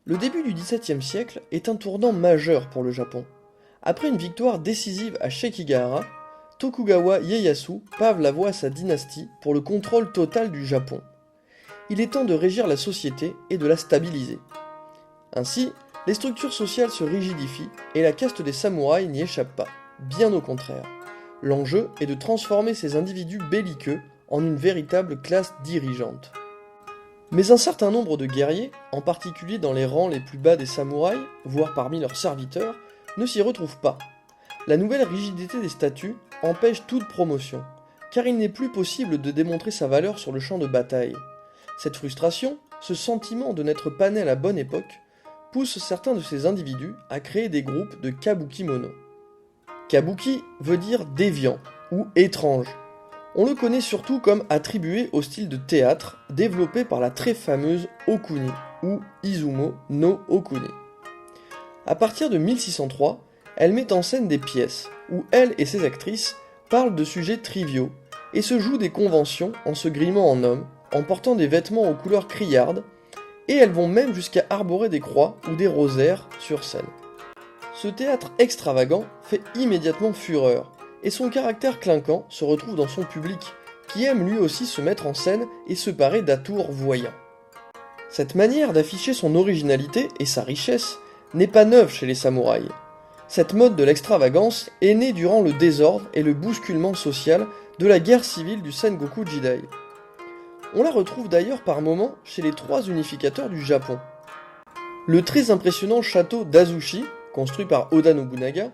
Le début du XVIIe siècle est un tournant majeur pour le Japon. Après une victoire décisive à Sekigahara, Tokugawa Ieyasu pave la voie à sa dynastie pour le contrôle total du Japon. Il est temps de régir la société et de la stabiliser. Ainsi, les structures sociales se rigidifient et la caste des samouraïs n'y échappe pas, bien au contraire. L'enjeu est de transformer ces individus belliqueux en une véritable classe dirigeante. Mais un certain nombre de guerriers, en particulier dans les rangs les plus bas des samouraïs, voire parmi leurs serviteurs, ne s'y retrouvent pas. La nouvelle rigidité des statuts empêche toute promotion, car il n'est plus possible de démontrer sa valeur sur le champ de bataille. Cette frustration, ce sentiment de n'être pas né à la bonne époque, pousse certains de ces individus à créer des groupes de kabuki-mono. Kabuki veut dire déviant ou étrange. On le connaît surtout comme attribué au style de théâtre développé par la très fameuse Okuni ou Izumo no Okuni. À partir de 1603, elle met en scène des pièces où elle et ses actrices parlent de sujets triviaux et se jouent des conventions en se grimant en homme, en portant des vêtements aux couleurs criardes, et elles vont même jusqu'à arborer des croix ou des rosaires sur scène. Ce théâtre extravagant fait immédiatement fureur, et son caractère clinquant se retrouve dans son public, qui aime lui aussi se mettre en scène et se parer d'atours voyants. Cette manière d'afficher son originalité et sa richesse n'est pas neuve chez les samouraïs. Cette mode de l'extravagance est née durant le désordre et le bousculement social de la guerre civile du Sengoku Jidai. On la retrouve d'ailleurs par moments chez les trois unificateurs du Japon. Le très impressionnant château d'Azushi, construit par Oda Nobunaga,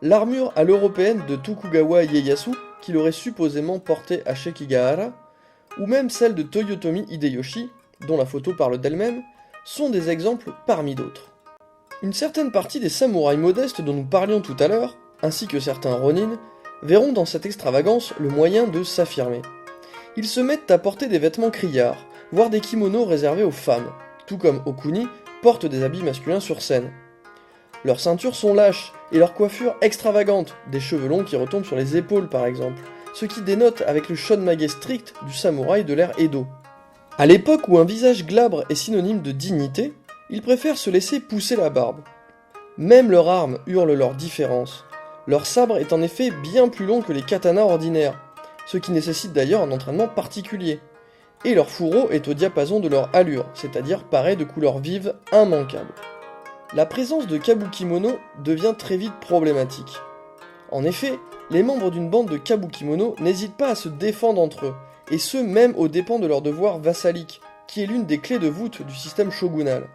l'armure à l'européenne de Tokugawa Ieyasu, qu'il aurait supposément portée à Sekigahara, ou même celle de Toyotomi Hideyoshi, dont la photo parle d'elle-même, sont des exemples parmi d'autres. Une certaine partie des samouraïs modestes dont nous parlions tout à l'heure, ainsi que certains ronin, verront dans cette extravagance le moyen de s'affirmer. Ils se mettent à porter des vêtements criards, voire des kimonos réservés aux femmes, tout comme Okuni portent des habits masculins sur scène. Leurs ceintures sont lâches, et leurs coiffures extravagantes, des cheveux longs qui retombent sur les épaules par exemple, ce qui dénote avec le shonmage strict du samouraï de l'ère Edo. À l'époque où un visage glabre est synonyme de dignité, ils préfèrent se laisser pousser la barbe. Même leurs armes hurlent leur différence. Leur sabre est en effet bien plus long que les katanas ordinaires, ce qui nécessite d'ailleurs un entraînement particulier. Et leur fourreau est au diapason de leur allure, c'est-à-dire paré de couleurs vives immanquables. La présence de kabuki-mono devient très vite problématique. En effet, les membres d'une bande de kabuki-mono n'hésitent pas à se défendre entre eux, et ce même aux dépens de leur devoir vassalique, qui est l'une des clés de voûte du système shogunal.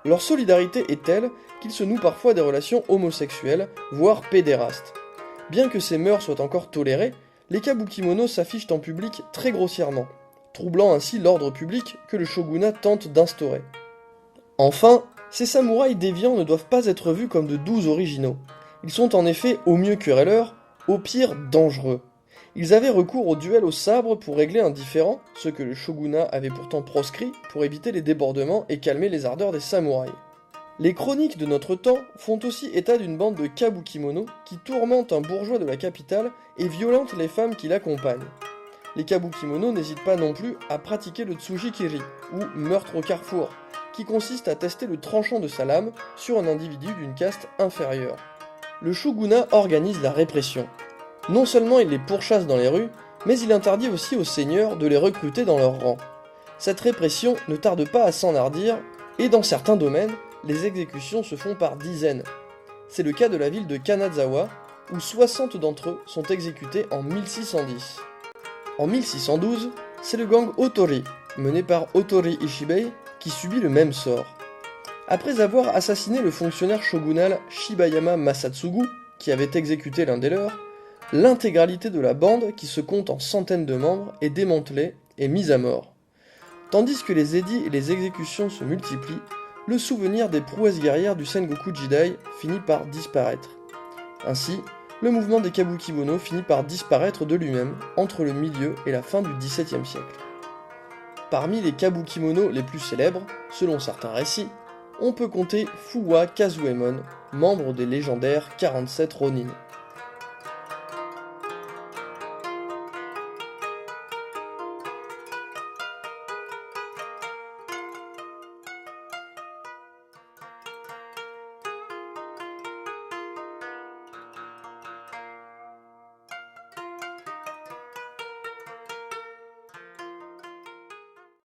Leur solidarité est telle qu'ils se nouent parfois des relations homosexuelles, voire pédérastes. Bien que ces mœurs soient encore tolérées, les kabuki-mono s'affichent en public très grossièrement, troublant ainsi l'ordre public que le shogunat tente d'instaurer. Enfin, ces samouraïs déviants ne doivent pas être vus comme de doux originaux. Ils sont en effet au mieux querelleurs, au pire dangereux. Ils avaient recours au duel au sabre pour régler un différend, ce que le shogunat avait pourtant proscrit pour éviter les débordements et calmer les ardeurs des samouraïs. Les chroniques de notre temps font aussi état d'une bande de kabuki-mono qui tourmente un bourgeois de la capitale et violente les femmes qui l'accompagnent. Les kabuki-mono n'hésitent pas non plus à pratiquer le tsujikiri, ou meurtre au carrefour, qui consiste à tester le tranchant de sa lame sur un individu d'une caste inférieure. Le shogunat organise la répression. Non seulement il les pourchasse dans les rues, mais il interdit aussi aux seigneurs de les recruter dans leurs rangs. Cette répression ne tarde pas à s'enhardir, et dans certains domaines, les exécutions se font par dizaines. C'est le cas de la ville de Kanazawa, où 60 d'entre eux sont exécutés en 1610. En 1612, c'est le gang Otori, mené par Otori Ishibei, qui subit le même sort. Après avoir assassiné le fonctionnaire shogunal Shibayama Masatsugu, qui avait exécuté l'un des leurs, l'intégralité de la bande, qui se compte en centaines de membres, est démantelée et mise à mort. Tandis que les édits et les exécutions se multiplient, le souvenir des prouesses guerrières du Sengoku Jidai finit par disparaître. Ainsi, le mouvement des kabuki-mono finit par disparaître de lui-même entre le milieu et la fin du XVIIe siècle. Parmi les kabuki-mono les plus célèbres, selon certains récits, on peut compter Fuwa Kazuemon, membre des légendaires 47 Ronin.